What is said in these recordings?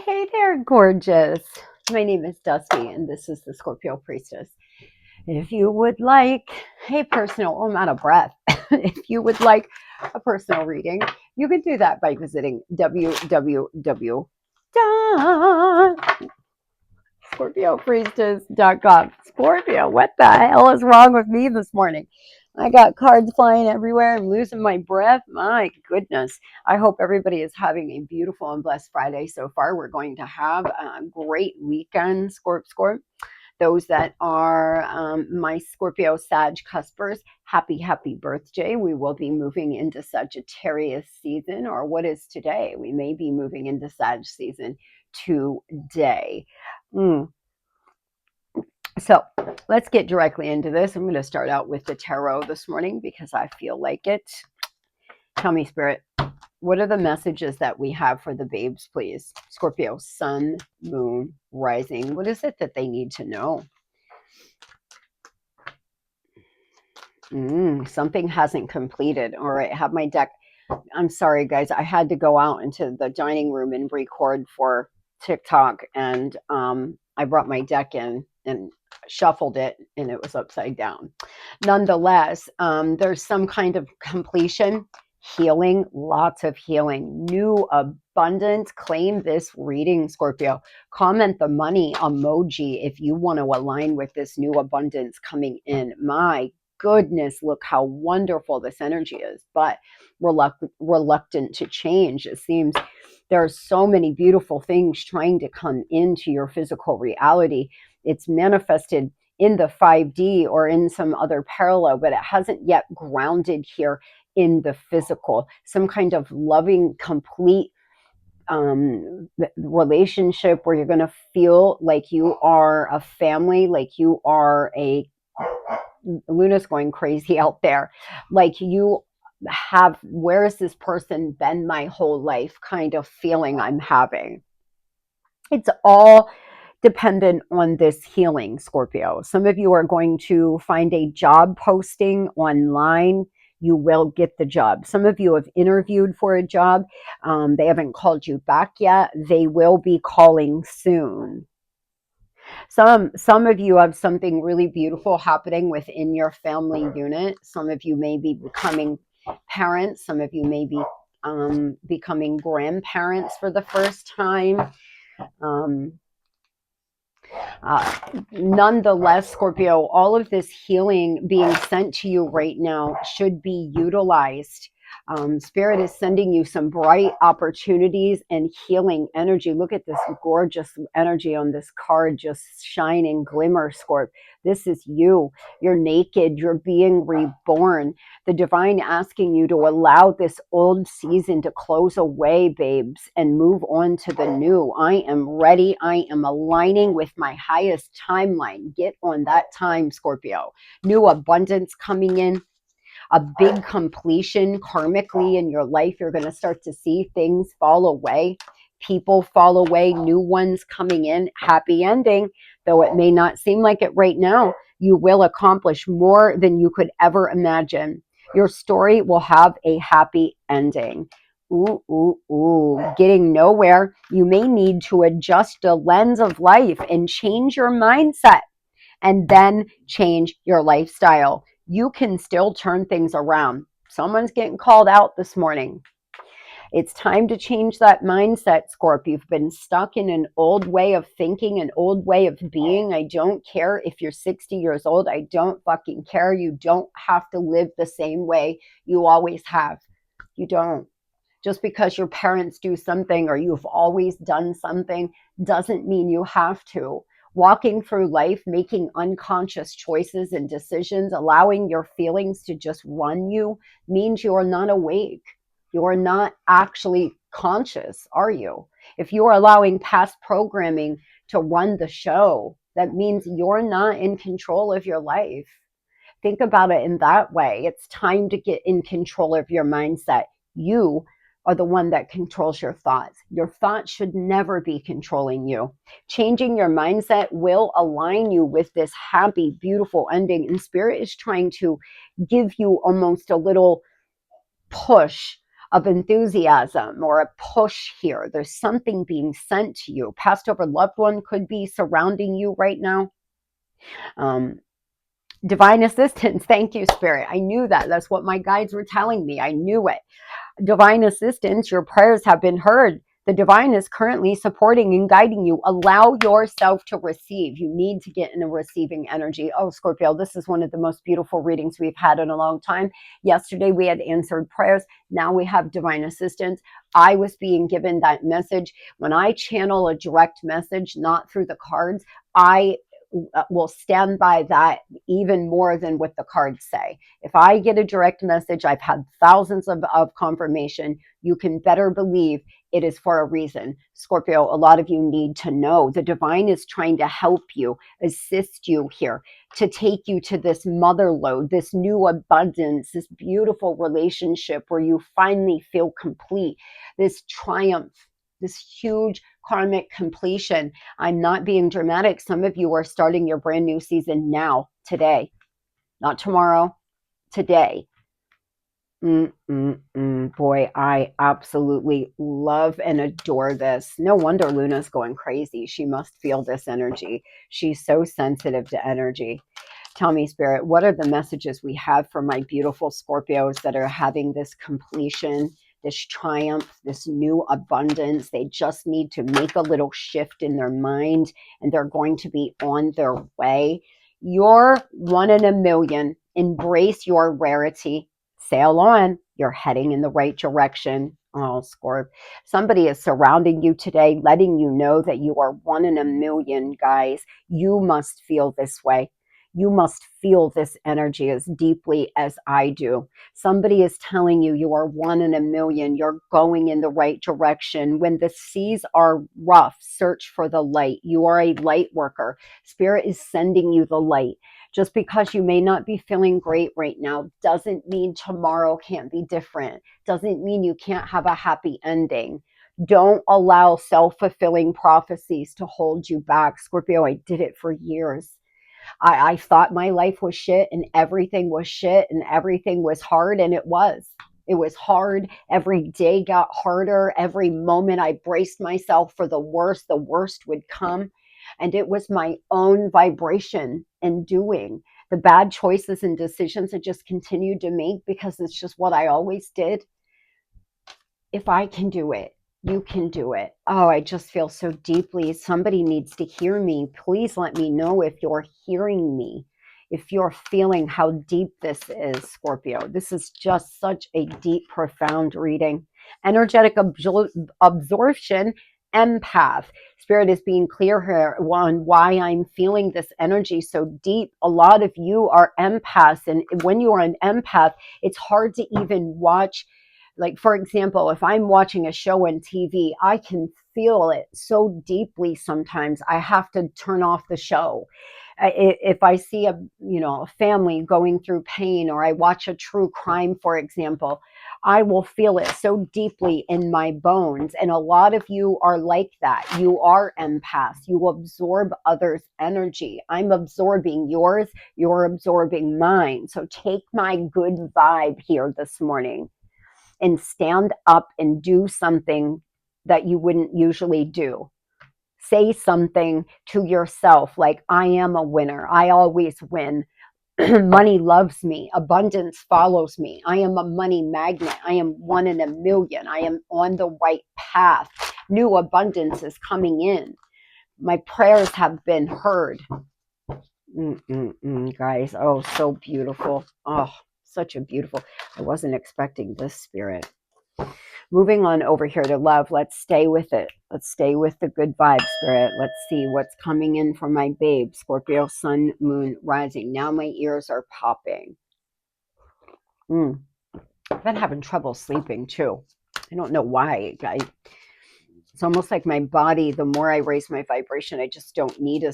Hey there, gorgeous. My name is Dusty, and this is the Scorpio Priestess. If you would like a personal, I'm out of breath. If you would like a personal reading, you can do that by visiting www.scorpiopriestess.com. Scorpio, what the hell is wrong with me this morning? I got cards flying everywhere. I'm losing my breath. My goodness. I hope everybody is having a beautiful and blessed Friday so far. We're going to have a great weekend, Scorp. Those that are my Scorpio Sag cuspers, happy birthday. We will be moving into Sagittarius season, or what is today? We may be moving into Sag season today. So let's get directly into this. I'm going to start out with the tarot this morning because I feel like it. Tell me, Spirit, what are the messages that we have for the babes, please? Scorpio, sun, moon, rising. What is it that they need to know? Something hasn't completed. All right, I have my deck. I'm sorry, guys. I had to go out into the dining room and record for TikTok, and I brought my deck in and shuffled it, and it was upside down. Nonetheless, there's some kind of completion, healing, lots of healing, new abundance. Claim this reading, Scorpio. Comment the money emoji if you want to align with this new abundance coming in. My goodness, look how wonderful this energy is, but reluctant to change. It seems there are so many beautiful things trying to come into your physical reality. It's manifested in the 5D or in some other parallel, but it hasn't yet grounded here in the physical. Some kind of loving, complete relationship where you're going to feel like you are a family, like you are a Luna's going crazy out there. Like you have, where's this person been my whole life kind of feeling I'm having. It's all dependent on this healing, Scorpio. Some of you are going to find a job posting online. You will get the job. Some of you have interviewed for a job. They haven't called you back yet. They will be calling soon. Some of you have something really beautiful happening within your family unit. Some of you may be becoming parents. Some of you may be becoming grandparents for the first time. Nonetheless, Scorpio, all of this healing being sent to you right now should be utilized. Spirit is sending you some bright opportunities and healing energy. Look at this gorgeous energy on this card, just shining glimmer, Scorp. This is you. You're naked. You're being reborn. The divine asking you to allow this old season to close away, babes, and move on to the new. I am ready. I am aligning with my highest timeline. Get on that time, Scorpio. New abundance coming in. A big completion karmically in your life. You're going to start to see things fall away. People fall away. New ones coming in. Happy ending. Though it may not seem like it right now, you will accomplish more than you could ever imagine. Your story will have a happy ending. Getting nowhere. You may need to adjust the lens of life and change your mindset, and then change your lifestyle. You can still turn things around. Someone's getting called out this morning. It's time to change that mindset, Scorp. You've been stuck in an old way of thinking, an old way of being. I don't care if you're 60 years old. I don't fucking care. You don't have to live the same way you always have. You don't. Just because your parents do something or you've always done something doesn't mean you have to. Walking through life, making unconscious choices and decisions, allowing your feelings to just run you means you're not awake. You're not actually conscious, are you? If you're allowing past programming to run the show, that means you're not in control of your life. Think about it in that way. It's time to get in control of your mindset. You are the one that controls your thoughts. Your thoughts should never be controlling you. Changing your mindset will align you with this happy, beautiful ending. And Spirit is trying to give you almost a little push, of enthusiasm or a push here. There's something being sent to you. Passed over loved one could be surrounding you right now. Divine assistance. Thank you, Spirit. I knew that. That's what my guides were telling me. I knew it. Divine assistance. Your prayers have been heard. The divine is currently supporting and guiding you. Allow yourself to receive. You need to get in a receiving energy. Oh, Scorpio, this is one of the most beautiful readings we've had in a long time. Yesterday, we had answered prayers. Now we have divine assistance. I was being given that message. When I channel a direct message, not through the cards, I will stand by that even more than what the cards say. If I get a direct message, I've had thousands of confirmation. You can better believe it is for a reason. Scorpio, a lot of you need to know the divine is trying to help you, assist you here, to take you to this mother lode, this new abundance, this beautiful relationship where you finally feel complete, this triumph, this huge karmic completion. I'm not being dramatic. Some of you are starting your brand new season now, today, not tomorrow, today. Boy, I absolutely love and adore this. No wonder Luna's going crazy. She must feel this energy. She's so sensitive to energy. Tell me, Spirit, what are the messages we have for my beautiful Scorpios that are having this completion, this triumph, this new abundance? They just need to make a little shift in their mind and they're going to be on their way. You're one in a million. Embrace your rarity. Sail on. You're heading in the right direction. Oh, Scorp. Somebody is surrounding you today, letting you know that you are one in a million, guys. You must feel this way. You must feel this energy as deeply as I do. Somebody is telling you you are one in a million. You're going in the right direction. When the seas are rough, search for the light. You are a light worker. Spirit is sending you the light. Just because you may not be feeling great right now doesn't mean tomorrow can't be different. Doesn't mean you can't have a happy ending. Don't allow self-fulfilling prophecies to hold you back. Scorpio, I did it for years. I thought my life was shit and everything was shit and everything was hard, and it was. It was hard. Every day got harder. Every moment I braced myself for the worst would come. And it was my own vibration and doing. The bad choices and decisions I just continued to make because it's just what I always did. If I can do it, you can do it. Oh, I just feel so deeply. Somebody needs to hear me. Please let me know if you're hearing me, if you're feeling how deep this is, Scorpio. This is just such a deep, profound reading. Energetic absorption, empath. Spirit is being clear here on why I'm feeling this energy so deep. A lot of you are empaths, and when you are an empath, it's hard to even watch. Like, for example, if I'm watching a show on TV, I can feel it so deeply sometimes. I have to turn off the show. If I see a family going through pain, or I watch a true crime, for example, I will feel it so deeply in my bones. And a lot of you are like that. You are empaths. You absorb others' energy. I'm absorbing yours. You're absorbing mine. So take my good vibe here this morning and stand up and do something that you wouldn't usually do. Say something to yourself like, I am a winner. I always win. Money loves me. Abundance follows me. I am a money magnet. I am one in a million. I am on the right path. New abundance is coming in. My prayers have been heard. Guys, oh, so beautiful. Oh, such a beautiful. I wasn't expecting this, Spirit. Moving on over here to love. Let's stay with it. Let's stay with the good vibes, Spirit. Let's see what's coming in from my babe, Scorpio, sun, moon, rising. Now my ears are popping. I've been having trouble sleeping too. I don't know why. It's almost like my body, the more I raise my vibration, I just don't need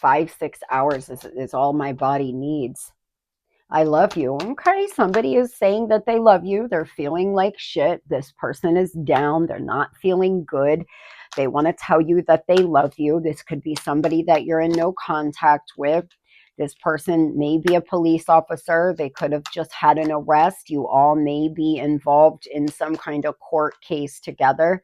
5-6 hours is all my body needs. I love you. Okay, somebody is saying that they love you. They're feeling like shit. This person is down. They're not feeling good. They want to tell you that they love you. This could be somebody that you're in no contact with. This person may be a police officer. They could have just had an arrest. You all may be involved in some kind of court case together.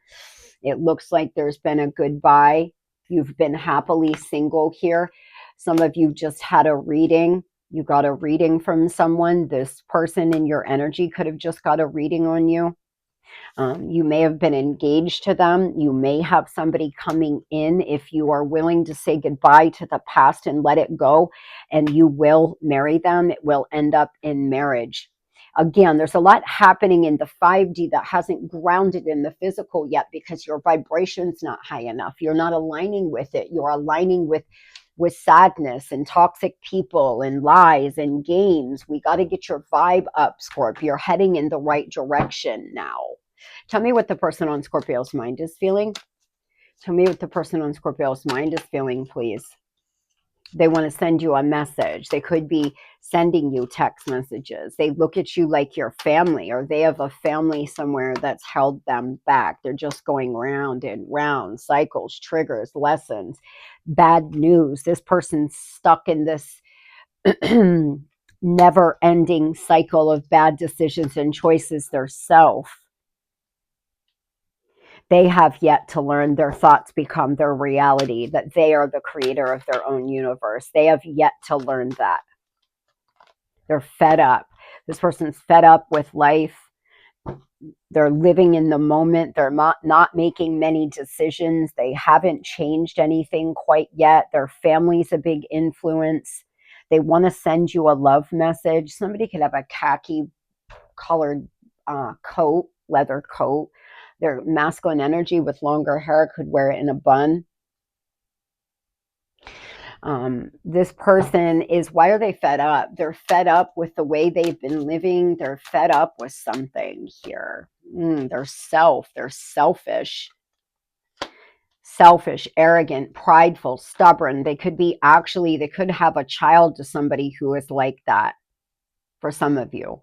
It looks like there's been a goodbye. You've been happily single here. Some of you just had a reading. You got a reading from someone. This person in your energy could have just got a reading on you. You may have been engaged to them. You may have somebody coming in. If you are willing to say goodbye to the past and let it go, and you will marry them, it will end up in marriage. Again, there's a lot happening in the 5D that hasn't grounded in the physical yet because your vibration's not high enough. You're not aligning with it. You're aligning with sadness and toxic people and lies and games. We got to get your vibe up, Scorpio. You're heading in the right direction now. Tell me what the person on Scorpio's mind is feeling. Tell me what the person on Scorpio's mind is feeling, please. They want to send you a message. They could be sending you text messages. They look at you like your family, or they have a family somewhere that's held them back. They're just going round and round, cycles, triggers, lessons, bad news. This person's stuck in this never-ending cycle of bad decisions and choices themselves. They have yet to learn their thoughts become their reality, that they are the creator of their own universe. They have yet to learn that. They're fed up. This person's fed up with life. They're living in the moment. They're not making many decisions. They haven't changed anything quite yet. Their family's a big influence. They want to send you a love message. Somebody could have a khaki colored coat, leather coat. Their masculine energy with longer hair could wear it in a bun. This person is, why are they fed up? They're fed up with the way they've been living. They're fed up with something here. They're selfish, arrogant, prideful, stubborn. They could have a child to somebody who is like that for some of you.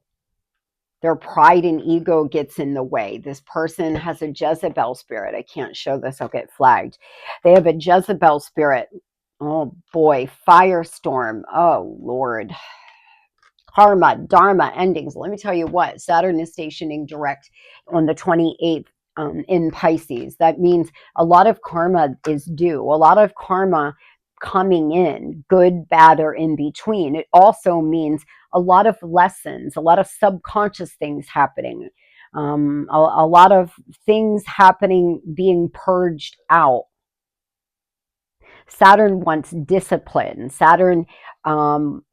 Their pride and ego gets in the way. This person has a Jezebel spirit. I can't show this. I'll get flagged. They have a Jezebel spirit. Oh boy, firestorm. Oh Lord. Karma, dharma, endings. Let me tell you what, Saturn is stationing direct on the 28th in Pisces. That means a lot of karma is due. A lot of karma coming in, good, bad, or in between. It also means a lot of lessons, a lot of subconscious things happening, a lot of things happening, being purged out. Saturn wants discipline. Saturn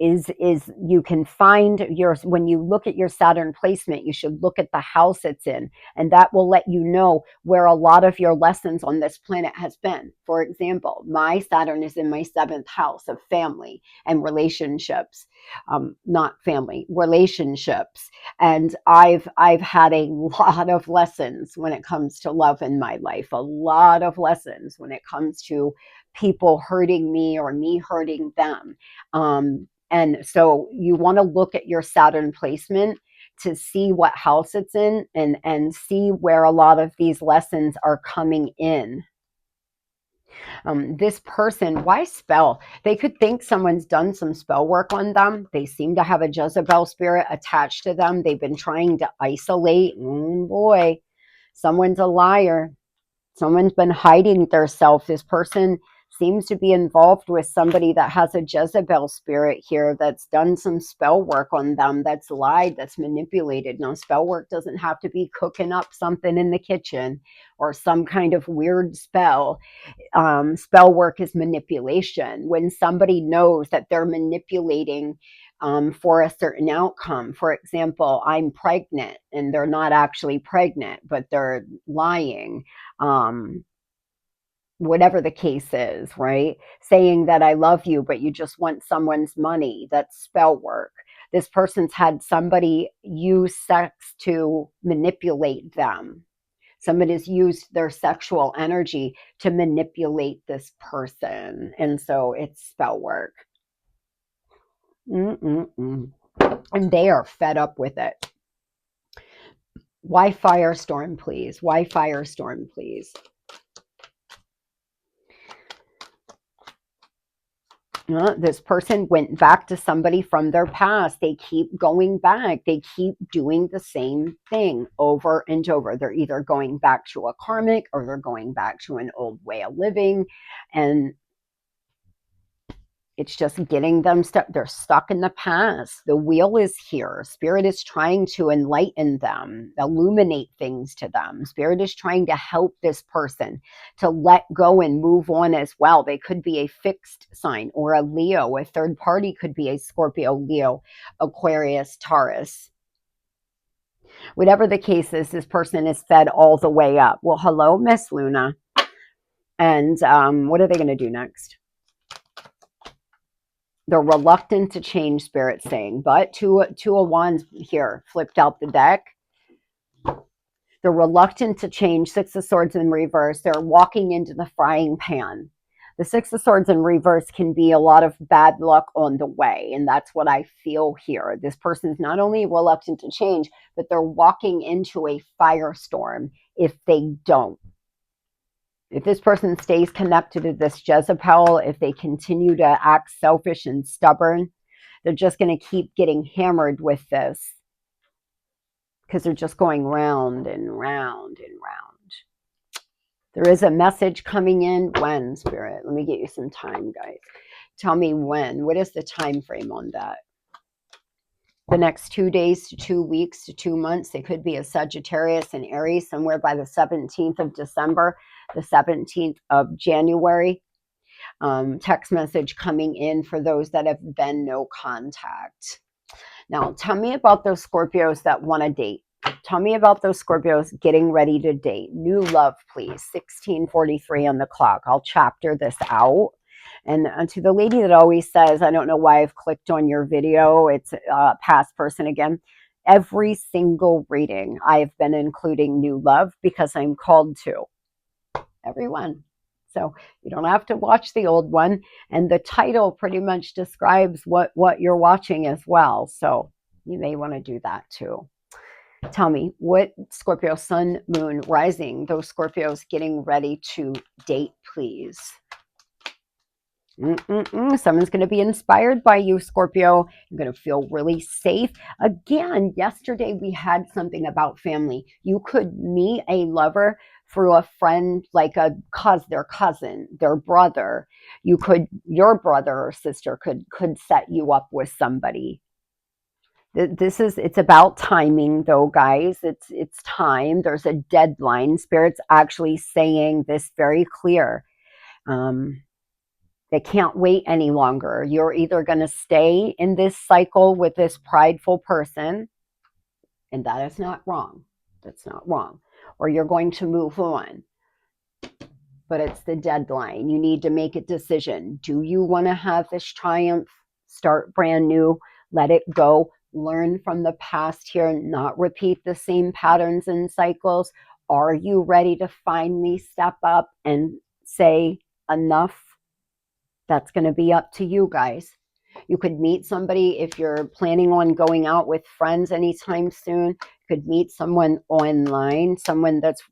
is you can find your, when you look at your Saturn placement, you should look at the house it's in, and that will let you know where a lot of your lessons on this planet has been. For example, my Saturn is in my 7th house of family and relationships, not family, relationships, and I've had a lot of lessons when it comes to love in my life, a lot of lessons when it comes to people hurting me or me hurting them. And so you want to look at your Saturn placement to see what house it's in, and see where a lot of these lessons are coming in. This person, why spell? They could think someone's done some spell work on them. They seem to have a Jezebel spirit attached to them. They've been trying to isolate. Oh boy, someone's a liar. Someone's been hiding their self. This person seems to be involved with somebody that has a Jezebel spirit here, that's done some spell work on them, that's lied, that's manipulated. Now, spell work doesn't have to be cooking up something in the kitchen or some kind of weird spell. Spell work is manipulation. When somebody knows that they're manipulating for a certain outcome. For example, I'm pregnant, and they're not actually pregnant, but they're lying. Whatever the case is, right? Saying that I love you, but you just want someone's money. That's spell work. This person's had somebody use sex to manipulate them. Somebody's used their sexual energy to manipulate this person. And so it's spell work. And they are fed up with it. Why firestorm, please? Why firestorm, please? This person went back to somebody from their past. They keep going back. They keep doing the same thing over and over. They're either going back to a karmic or they're going back to an old way of living. And it's just getting them stuck. They're stuck in the past. The wheel is here. Spirit is trying to enlighten them, illuminate things to them. Spirit is trying to help this person to let go and move on as well. They could be a fixed sign or a Leo. A third party could be a Scorpio, Leo, Aquarius, Taurus. Whatever the case is, this person is fed all the way up. Well, hello, Miss Luna. And what are they going to do next? They're reluctant to change, Spirit saying, but two of wands here flipped out the deck. They're reluctant to change. Six of Swords in reverse. They're walking into the frying pan. The Six of Swords in reverse can be a lot of bad luck on the way, and that's what I feel here. This person's not only reluctant to change, but they're walking into a firestorm if they don't. If this person stays connected to this Jezebel, if they continue to act selfish and stubborn, they're just going to keep getting hammered with this because they're just going round and round and round. There is a message coming in. When, Spirit? Let me get you some time, guys. Tell me when. What is the time frame on that? The next 2 days to 2 weeks to 2 months. It could be a Sagittarius and Aries somewhere by the 17th of December, the 17th of January. Text message coming in for those that have been no contact. Now, tell me about those Scorpios that want to date. Tell me about those Scorpios getting ready to date. New love, please. 16:43 on the clock. I'll chapter this out. And to the lady that always says, I don't know why I've clicked on your video, it's a past person again. Every single reading, I've been including new love because I'm called to. Everyone. So you don't have to watch the old one. And the title pretty much describes what you're watching as well. So you may want to do that too. Tell me, what Scorpio, Sun, Moon, Rising, those Scorpios getting ready to date, please. Someone's going to be inspired by you, Scorpio. You're going to feel really safe. Again, yesterday we had something about family. You could meet a lover through a friend, like their cousin, their brother. Your brother or sister could set you up with somebody. It's about timing though, guys. It's time. There's a deadline. Spirit's actually saying this very clear. They can't wait any longer. You're either going to stay in this cycle with this prideful person, and that is not wrong. That's not wrong. Or you're going to move on. But it's the deadline. You need to make a decision. Do you want to have this triumph? Start brand new. Let it go. Learn from the past here. Not repeat the same patterns and cycles. Are you ready to finally step up and say enough? That's going to be up to you guys. You could meet somebody if you're planning on going out with friends anytime soon. You could meet someone online, someone that's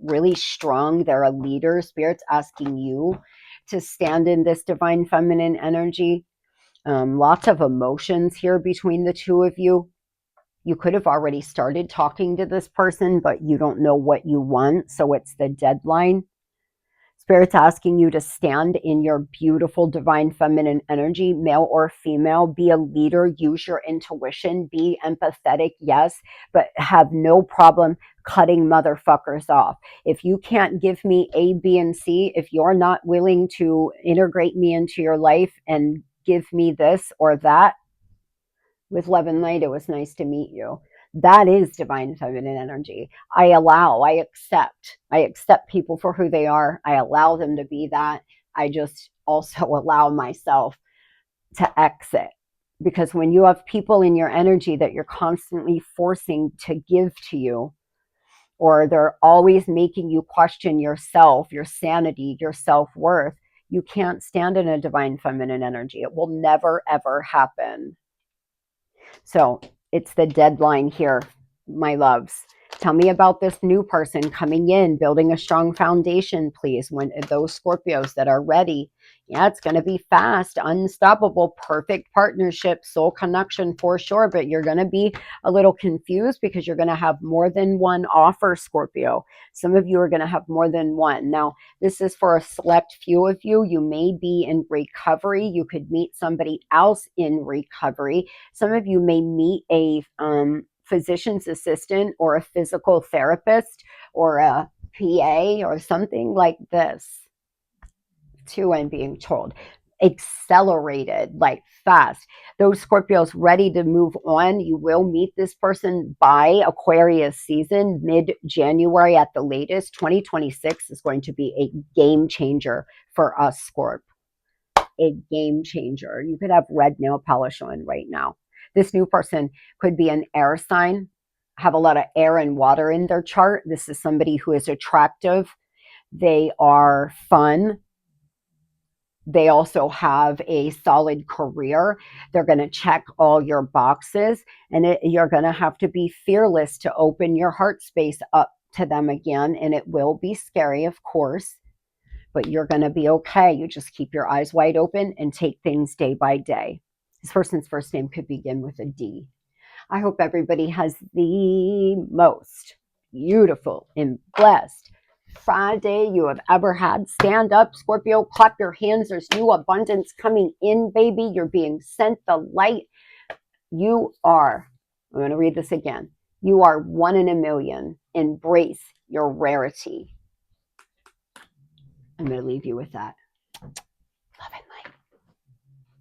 really strong. They're a leader. Spirit's asking you to stand in this divine feminine energy. Lots of emotions here between the two of you. You could have already started talking to this person, but you don't know what you want. So it's the deadline. Spirit's asking you to stand in your beautiful divine feminine energy, male or female. Be a leader, use your intuition, be empathetic, yes, but have no problem cutting motherfuckers off. If you can't give me A, B, and C, if you're not willing to integrate me into your life and give me this or that, with love and light, it was nice to meet you. That is divine feminine energy. I accept people for who they are. I allow them to be that. I just also allow myself to exit. Because when you have people in your energy that you're constantly forcing to give to you, or they're always making you question yourself, your sanity, your self-worth, you can't stand in a divine feminine energy. It will never, ever happen. So it's the deadline here, my loves. Tell me about this new person coming in, building a strong foundation, please. When those Scorpios that are ready, yeah, it's going to be fast, unstoppable, perfect partnership, soul connection for sure. But you're going to be a little confused because you're going to have more than one offer, Scorpio. Some of you are going to have more than one. Now, this is for a select few of you. You may be in recovery. You could meet somebody else in recovery. Some of you may meet a physician's assistant or a physical therapist or a PA or something like this too. I'm being told accelerated, like fast. Those Scorpios ready to move on. You will meet this person by Aquarius season, mid-January at the latest. 2026 is going to be a game changer for us, Scorp. A game changer. You could have red nail polish on right now. This new person could be an air sign, have a lot of air and water in their chart. This is somebody who is attractive. They are fun. They also have a solid career. They're going to check all your boxes, and you're going to have to be fearless to open your heart space up to them again. And it will be scary, of course, but you're going to be okay. You just keep your eyes wide open and take things day by day. This person's first name could begin with a D. I hope everybody has the most beautiful and blessed Friday you have ever had. Stand up, Scorpio, clap your hands. There's new abundance coming in, baby. You're being sent the light. You are, I'm going to read this again. You are one in a million. Embrace your rarity. I'm going to leave you with that.